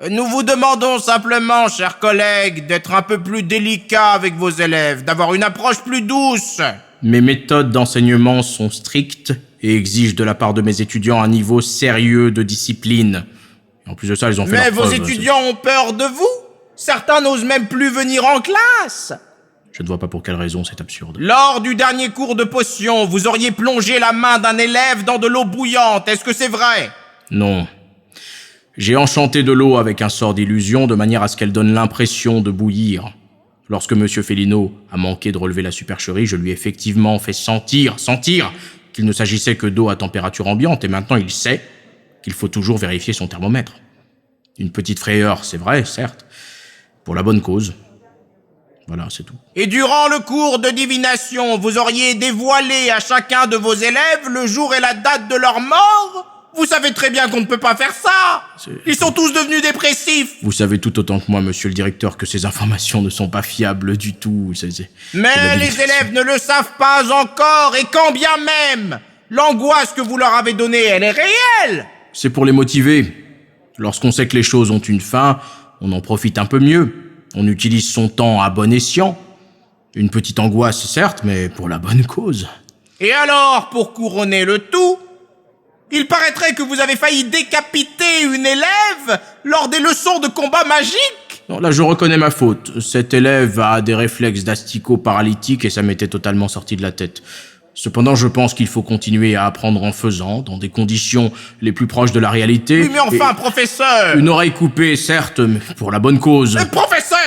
Nous vous demandons simplement, chers collègues, d'être un peu plus délicats avec vos élèves, d'avoir une approche plus douce. Mes méthodes d'enseignement sont strictes et exigent de la part de mes étudiants un niveau sérieux de discipline. Et en plus de ça, ils ont fait Mais leur vos preuve. étudiants ont peur de vous. Certains n'osent même plus venir en classe. Je ne vois pas pour quelle raison c'est absurde. Lors du dernier cours de potion, vous auriez plongé la main d'un élève dans de l'eau bouillante. Est-ce que c'est vrai? Non. J'ai enchanté de l'eau avec un sort d'illusion de manière à ce qu'elle donne l'impression de bouillir. Lorsque Monsieur Félino a manqué de relever la supercherie, je lui ai effectivement fait sentir qu'il ne s'agissait que d'eau à température ambiante, et maintenant il sait qu'il faut toujours vérifier son thermomètre. Une petite frayeur, c'est vrai, certes, pour la bonne cause. Voilà, c'est tout. Et durant le cours de divination, vous auriez dévoilé à chacun de vos élèves le jour et la date de leur mort? Vous savez très bien qu'on ne peut pas faire ça. Ils sont tous devenus dépressifs. Vous savez tout autant que moi, monsieur le directeur, que ces informations ne sont pas fiables du tout. Mais les élèves ne le savent pas encore, et quand bien même, l'angoisse que vous leur avez donnée, elle est réelle. C'est pour les motiver. Lorsqu'on sait que les choses ont une fin, on en profite un peu mieux. On utilise son temps à bon escient. Une petite angoisse, certes, mais pour la bonne cause. Et alors, pour couronner le tout, il paraîtrait que vous avez failli décapiter une élève lors des leçons de combat magique. Non, là, je reconnais ma faute. Cet élève a des réflexes d'asticot paralytique et ça m'était totalement sorti de la tête. Cependant, je pense qu'il faut continuer à apprendre en faisant, dans des conditions les plus proches de la réalité. Oui, mais enfin, professeur! Une oreille coupée, certes, mais pour la bonne cause. Professeur!